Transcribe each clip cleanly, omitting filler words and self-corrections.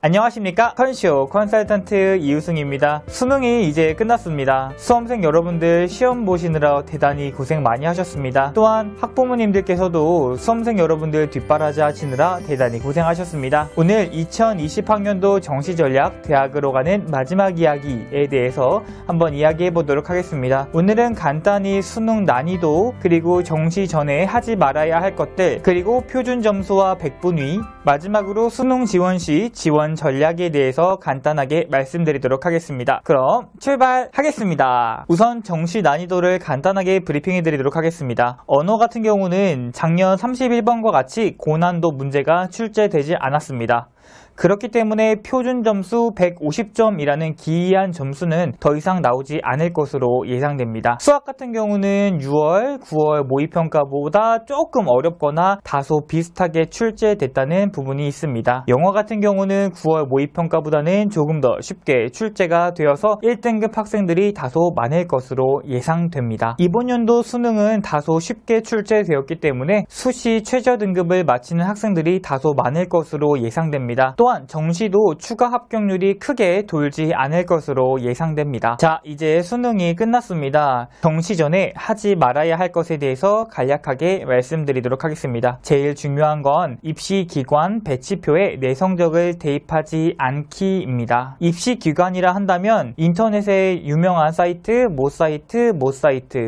안녕하십니까, 컨쇼 컨설턴트 이우승입니다. 수능이 이제 끝났습니다. 수험생 여러분들 시험 보시느라 대단히 고생 많이 하셨습니다. 또한 학부모님들께서도 수험생 여러분들 뒷바라지 하시느라 대단히 고생하셨습니다. 오늘 2020학년도 정시전략 대학으로 가는 마지막 이야기에 대해서 한번 이야기해 보도록 하겠습니다. 오늘은 간단히 수능 난이도, 그리고 정시 전에 하지 말아야 할 것들, 그리고 표준 점수와 백분위, 마지막으로 수능 지원 시 지원 전략에 대해서 간단하게 말씀드리도록 하겠습니다. 그럼 출발하겠습니다. 우선 정시 난이도를 간단하게 브리핑해 드리도록 하겠습니다. 언어 같은 경우는 작년 31번과 같이 고난도 문제가 출제되지 않았습니다. 그렇기 때문에 표준 점수 150점이라는 기이한 점수는 더 이상 나오지 않을 것으로 예상됩니다. 수학 같은 경우는 6월, 9월 모의평가보다 조금 어렵거나 다소 비슷하게 출제됐다는 부분이 있습니다. 영어 같은 경우는 9월 모의평가보다는 조금 더 쉽게 출제가 되어서 1등급 학생들이 다소 많을 것으로 예상됩니다. 이번 연도 수능은 다소 쉽게 출제되었기 때문에 수시 최저 등급을 마치는 학생들이 다소 많을 것으로 예상됩니다. 또한 정시도 추가 합격률이 크게 돌지 않을 것으로 예상됩니다. 자, 이제 수능이 끝났습니다. 정시 전에 하지 말아야 할 것에 대해서 간략하게 말씀드리도록 하겠습니다. 제일 중요한 건 입시기관 배치표에 내 성적을 대입하지 않기입니다. 입시기관이라 한다면 인터넷에 유명한 사이트, 모 사이트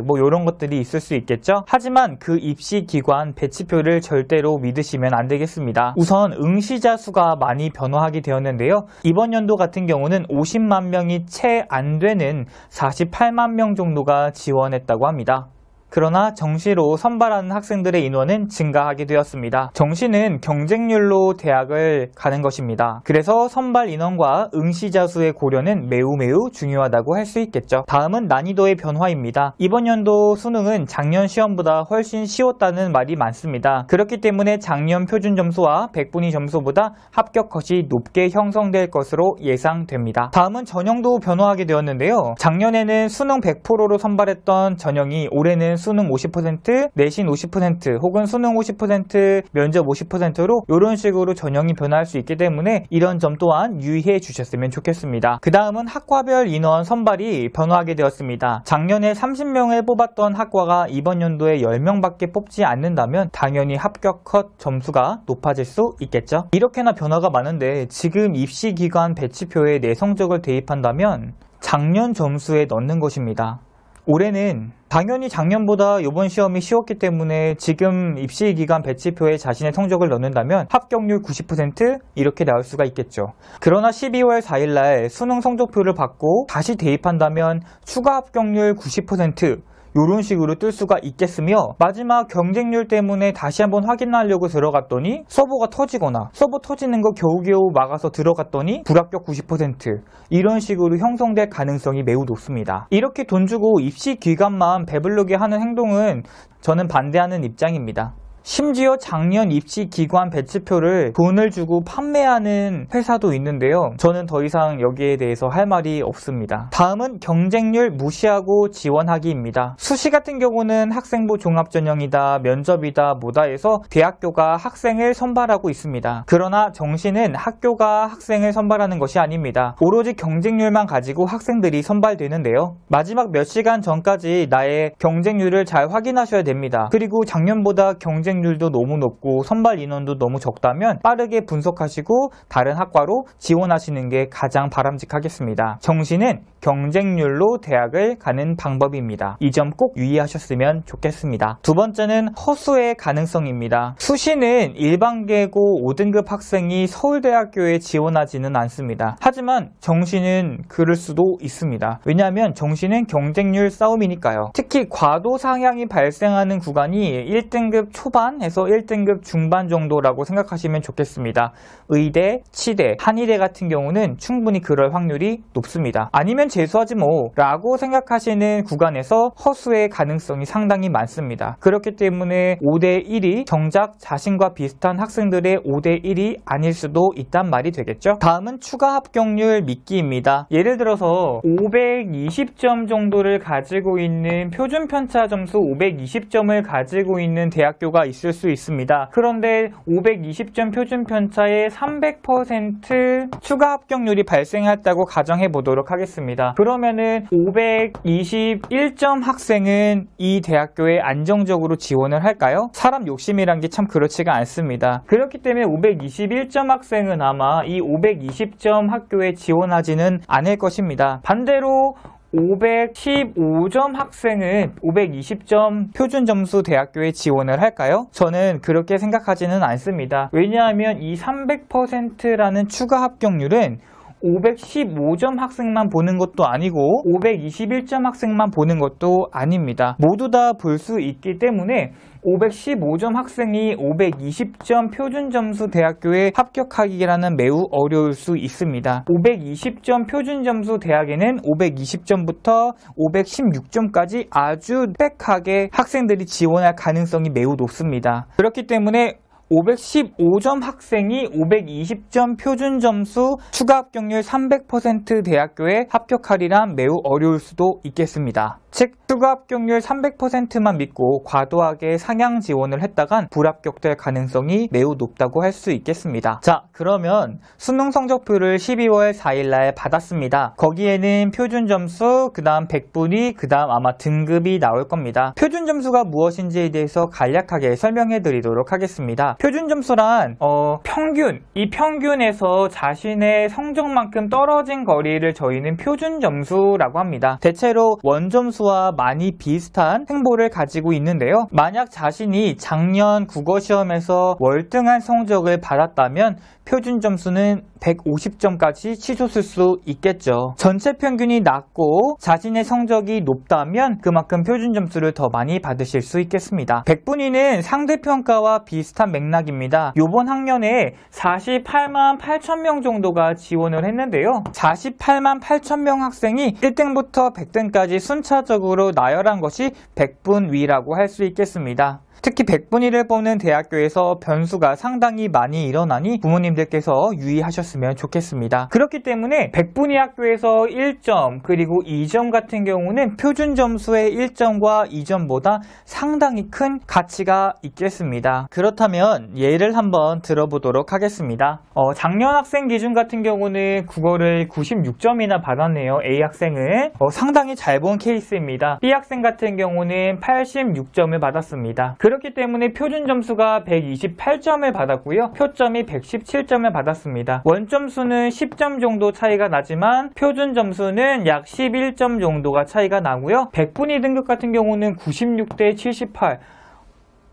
뭐 이런 것들이 있을 수 있겠죠. 하지만 그 입시기관 배치표를 절대로 믿으시면 안 되겠습니다. 우선 응시자 수가 많이 변화하게 되었는데요. 이번 연도 같은 경우는 50만 명이 채 안 되는 48만 명 정도가 지원했다고 합니다. 그러나 정시로 선발하는 학생들의 인원은 증가하게 되었습니다. 정시는 경쟁률로 대학을 가는 것입니다. 그래서 선발 인원과 응시자 수의 고려는 매우 중요하다고 할 수 있겠죠. 다음은 난이도의 변화입니다. 이번 연도 수능은 작년 시험보다 훨씬 쉬웠다는 말이 많습니다. 그렇기 때문에 작년 표준 점수와 백분위 점수보다 합격 컷이 높게 형성될 것으로 예상됩니다. 다음은 전형도 변화하게 되었는데요. 작년에는 수능 100%로 선발했던 전형이 올해는 수능 50%, 내신 50%, 혹은 수능 50%, 면접 50%로 이런 식으로 전형이 변화할 수 있기 때문에 이런 점 또한 유의해 주셨으면 좋겠습니다. 그 다음은 학과별 인원 선발이 변화하게 되었습니다. 작년에 30명을 뽑았던 학과가 이번 연도에 10명밖에 뽑지 않는다면 당연히 합격 컷 점수가 높아질 수 있겠죠. 이렇게나 변화가 많은데 지금 입시기관 배치표에 내 성적을 대입한다면 작년 점수에 넣는 것입니다. 올해는 당연히 작년보다 이번 시험이 쉬웠기 때문에 지금 입시기관 배치표에 자신의 성적을 넣는다면 합격률 90% 이렇게 나올 수가 있겠죠. 그러나 12월 4일날 수능 성적표를 받고 다시 대입한다면 추가 합격률 90% 이런 식으로 뜰 수가 있겠으며, 마지막 경쟁률 때문에 다시 한번 확인하려고 들어갔더니 서버가 터지거나 서버 터지는 거 겨우겨우 막아서 들어갔더니 불합격 90% 이런 식으로 형성될 가능성이 매우 높습니다. 이렇게 돈 주고 입시기관만 배부르게 하는 행동은 저는 반대하는 입장입니다. 심지어 작년 입시기관 배치표를 돈을 주고 판매하는 회사도 있는데요. 저는 더 이상 여기에 대해서 할 말이 없습니다. 다음은 경쟁률 무시하고 지원하기입니다. 수시 같은 경우는 학생부 종합전형이다, 면접이다, 뭐다 해서 대학교가 학생을 선발하고 있습니다. 그러나 정시는 학교가 학생을 선발하는 것이 아닙니다. 오로지 경쟁률만 가지고 학생들이 선발되는데요. 마지막 몇 시간 전까지 나의 경쟁률을 잘 확인하셔야 됩니다. 그리고 작년보다 경쟁률도 너무 높고 선발 인원도 너무 적다면 빠르게 분석하시고 다른 학과로 지원하시는 게 가장 바람직하겠습니다. 정시는 경쟁률로 대학을 가는 방법입니다. 이 점 꼭 유의하셨으면 좋겠습니다. 두 번째는 허수의 가능성입니다. 수시는 일반계고 5등급 학생이 서울대학교에 지원하지는 않습니다. 하지만 정시는 그럴 수도 있습니다. 왜냐하면 정시는 경쟁률 싸움이니까요. 특히 과도 상향이 발생하는 구간이 1등급 초반에서 1등급 중반 정도라고 생각하시면 좋겠습니다. 의대, 치대, 한의대 같은 경우는 충분히 그럴 확률이 높습니다. 아니면 재수하지 뭐 라고 생각하시는 구간에서 허수의 가능성이 상당히 많습니다. 그렇기 때문에 5대1이 정작 자신과 비슷한 학생들의 5대1이 아닐 수도 있단 말이 되겠죠. 다음은 추가 합격률 믿기입니다. 예를 들어서 520점 정도를 가지고 있는 표준 편차 점수 520점을 가지고 있는 대학교가 있을 수 있습니다. 그런데 520점 표준 편차에 300% 추가 합격률이 발생했다고 가정해 보도록 하겠습니다. 그러면은 521점 학생은 이 대학교에 안정적으로 지원을 할까요? 사람 욕심이란 게 참 그렇지가 않습니다. 그렇기 때문에 521점 학생은 아마 이 520점 학교에 지원하지는 않을 것입니다. 반대로 515점 학생은 520점 표준 점수 대학교에 지원을 할까요? 저는 그렇게 생각하지는 않습니다. 왜냐하면 이 300%라는 추가 합격률은 515점 학생만 보는 것도 아니고 521점 학생만 보는 것도 아닙니다. 모두 다 볼 수 있기 때문에 515점 학생이 520점 표준 점수 대학교에 합격하기라는 매우 어려울 수 있습니다. 520점 표준 점수 대학에는 520점부터 516점까지 아주 빽하게 학생들이 지원할 가능성이 매우 높습니다. 그렇기 때문에 515점 학생이 520점 표준 점수 추가 합격률 300% 대학교에 합격하리란 매우 어려울 수도 있겠습니다. 즉 추가 합격률 300%만 믿고 과도하게 상향 지원을 했다간 불합격될 가능성이 매우 높다고 할 수 있겠습니다. 자, 그러면 수능 성적표를 12월 4일날 받았습니다. 거기에는 표준 점수, 그 다음 백분위, 그 다음 아마 등급이 나올 겁니다. 표준 점수가 무엇인지에 대해서 간략하게 설명해 드리도록 하겠습니다. 표준 점수란 평균, 이 평균에서 자신의 성적만큼 떨어진 거리를 저희는 표준 점수라고 합니다. 대체로 원점수와 많이 비슷한 행보를 가지고 있는데요. 만약 자신이 작년 국어시험에서 월등한 성적을 받았다면 표준 점수는 150점까지 치솟을 수 있겠죠. 전체 평균이 낮고 자신의 성적이 높다면 그만큼 표준 점수를 더 많이 받으실 수 있겠습니다. 백분위는 상대평가와 비슷한 맥락입니다. 이번 학년에 48만 8천 명 정도가 지원을 했는데요. 48만 8천 명 학생이 1등부터 100등까지 순차적으로 나열한 것이 백분위라고 할 수 있겠습니다. 특히 백분위를 뽑는 대학교에서 변수가 상당히 많이 일어나니 부모님들께서 유의하셨으면 좋겠습니다. 그렇기 때문에 백분위 학교에서 1점 그리고 2점 같은 경우는 표준 점수의 1점과 2점보다 상당히 큰 가치가 있겠습니다. 그렇다면 예를 한번 들어보도록 하겠습니다. 작년 학생 기준 같은 경우는 국어를 96점이나 받았네요. A 학생은 상당히 잘 본 케이스입니다. B 학생 같은 경우는 86점을 받았습니다. 그렇기 때문에 표준 점수가 128점을 받았고요. 표점이 117점을 받았습니다. 원점수는 10점 정도 차이가 나지만 표준 점수는 약 11점 정도가 차이가 나고요. 백분위 등급 같은 경우는 96대 78.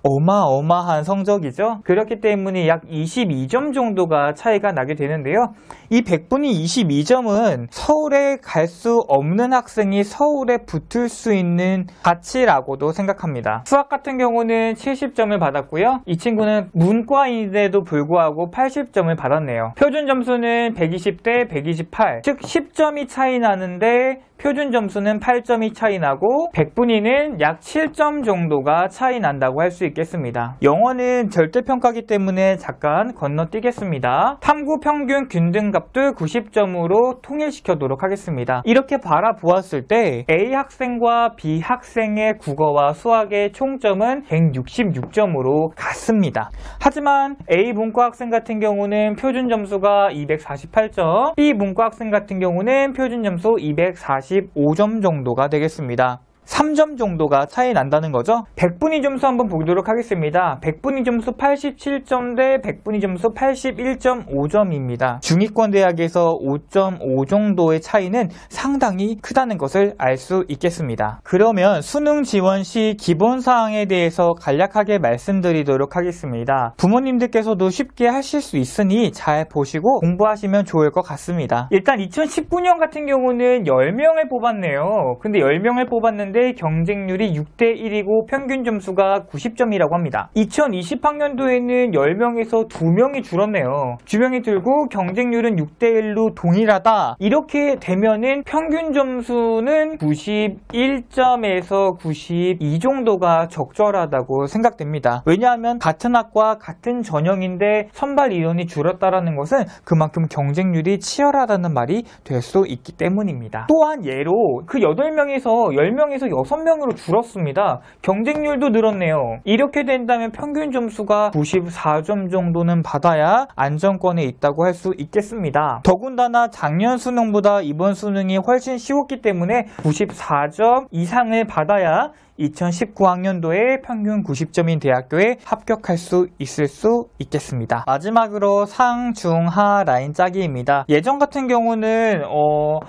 어마어마한 성적이죠. 그렇기 때문에 약 22점 정도가 차이가 나게 되는데요. 이 백분위 22점은 서울에 갈 수 없는 학생이 서울에 붙을 수 있는 가치라고도 생각합니다. 수학 같은 경우는 70점을 받았고요. 이 친구는 문과인데도 불구하고 80점을 받았네요. 표준 점수는 120대 128, 즉 10점이 차이 나는데 표준 점수는 8점이 차이 나고 백분위는 약 7점 정도가 차이 난다고 할 수 있겠습니다. 영어는 절대평가기 때문에 잠깐 건너뛰겠습니다. 탐구 평균 균등값도 90점으로 통일시켜도록 하겠습니다. 이렇게 바라보았을 때 A 학생과 B 학생의 국어와 수학의 총점은 166점으로 같습니다. 하지만 A 문과 학생 같은 경우는 표준 점수가 248점, B 문과 학생 같은 경우는 표준 점수 245점 정도가 되겠습니다. 3점 정도가 차이 난다는 거죠. 백분위 점수 한번 보도록 하겠습니다. 백분위 점수 87점 대 백분위 점수 81.5점입니다. 중위권 대학에서 5.5 정도의 차이는 상당히 크다는 것을 알 수 있겠습니다. 그러면 수능 지원 시 기본사항에 대해서 간략하게 말씀드리도록 하겠습니다. 부모님들께서도 쉽게 하실 수 있으니 잘 보시고 공부하시면 좋을 것 같습니다. 일단 2019년 같은 경우는 10명을 뽑았네요. 근데 10명을 뽑았는데 있는데 경쟁률이 6대1이고 평균 점수가 90점이라고 합니다. 2020학년도에는 10명에서 2명이 줄었네요. 주명이 들고 경쟁률은 6대1로 동일하다. 이렇게 되면은 평균 점수는 91점에서 92 정도가 적절하다고 생각됩니다. 왜냐하면 같은 학과 같은 전형인데 선발 인원이 줄었다라는 것은 그만큼 경쟁률이 치열하다는 말이 될 수 있기 때문입니다. 또한 예로 그 8명에서 10명에서 6명으로 줄었습니다. 경쟁률도 늘었네요. 이렇게 된다면 평균 점수가 94점 정도는 받아야 안정권에 있다고 할 수 있겠습니다. 더군다나 작년 수능보다 이번 수능이 훨씬 쉬웠기 때문에 94점 이상을 받아야 2019학년도에 평균 90점인 대학교에 합격할 수 있을 수 있겠습니다. 마지막으로 상, 중, 하 라인 짜기입니다. 예전 같은 경우는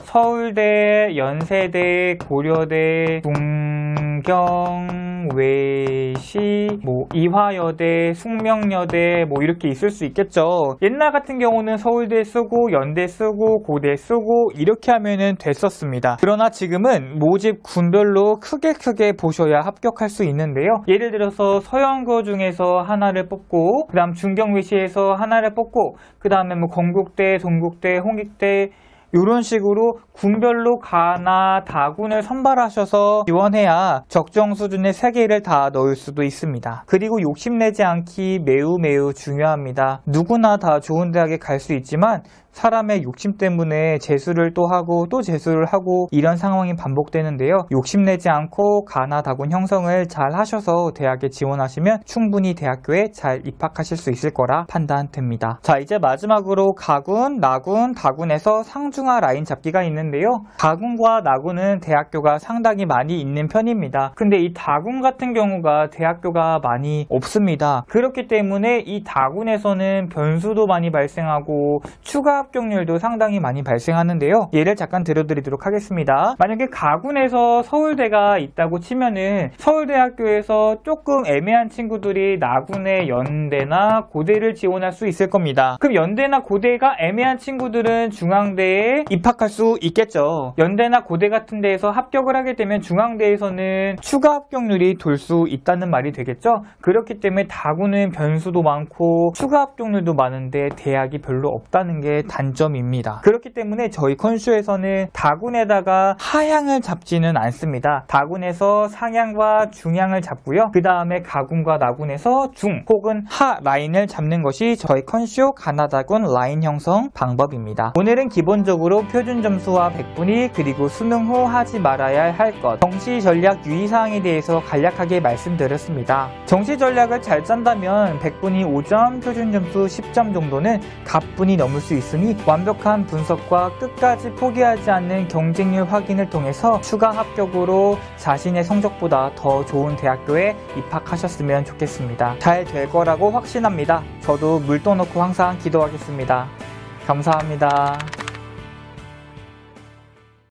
서울대, 연세대, 고려대, 동경, 외시, 이화여대, 숙명여대 이렇게 있을 수 있겠죠. 옛날 같은 경우는 서울대 쓰고 연대 쓰고 고대 쓰고 이렇게 하면은 됐었습니다. 그러나 지금은 모집 군별로 크게 보셔야 합격할 수 있는데요. 예를 들어서 서영고 중에서 하나를 뽑고 그 다음 중경외시에서 하나를 뽑고 그 다음에 건국대, 동국대, 홍익대 이런 식으로 군별로 가나 다군을 선발하셔서 지원해야 적정 수준의 3개를 다 넣을 수도 있습니다. 그리고 욕심내지 않기 매우 중요합니다. 누구나 다 좋은 대학에 갈 수 있지만 사람의 욕심 때문에 재수를 또 하고 또 재수를 하고 이런 상황이 반복되는데요. 욕심내지 않고 가나 다군 형성을 잘 하셔서 대학에 지원하시면 충분히 대학교에 잘 입학하실 수 있을 거라 판단됩니다. 자, 이제 마지막으로 가군, 나군, 다군에서 상중하 라인 잡기가 있는데요. 가군과 나군은 대학교가 상당히 많이 있는 편입니다. 근데 이 다군 같은 경우가 대학교가 많이 없습니다. 그렇기 때문에 이 다군에서는 변수도 많이 발생하고 추가 합격률도 상당히 많이 발생하는데요. 예를 잠깐 들어드리도록 하겠습니다. 만약에 가군에서 서울대가 있다고 치면은 서울대학교에서 조금 애매한 친구들이 나군의 연대나 고대를 지원할 수 있을 겁니다. 그럼 연대나 고대가 애매한 친구들은 중앙대에 입학할 수 있겠죠. 연대나 고대 같은 데에서 합격을 하게 되면 중앙대에서는 추가 합격률이 돌 수 있다는 말이 되겠죠. 그렇기 때문에 다군은 변수도 많고 추가 합격률도 많은데 대학이 별로 없다는 게 단점입니다. 그렇기 때문에 저희 컨슈에서는 다군에다가 하향을 잡지는 않습니다. 다군에서 상향과 중향을 잡고요. 그 다음에 가군과 나군에서 중 혹은 하 라인을 잡는 것이 저희 컨슈 가나다군 라인 형성 방법입니다. 오늘은 기본적으로 표준 점수와 백분위 그리고 수능 후 하지 말아야 할 것, 정시 전략 유의사항에 대해서 간략하게 말씀드렸습니다. 정시 전략을 잘 짠다면 백분위 5점, 표준 점수 10점 정도는 가뿐히 넘을 수 있으니 완벽한 분석과 끝까지 포기하지 않는 경쟁률 확인을 통해서 추가 합격으로 자신의 성적보다 더 좋은 대학교에 입학하셨으면 좋겠습니다. 잘 될 거라고 확신합니다. 저도 물 떠놓고 항상 기도하겠습니다. 감사합니다.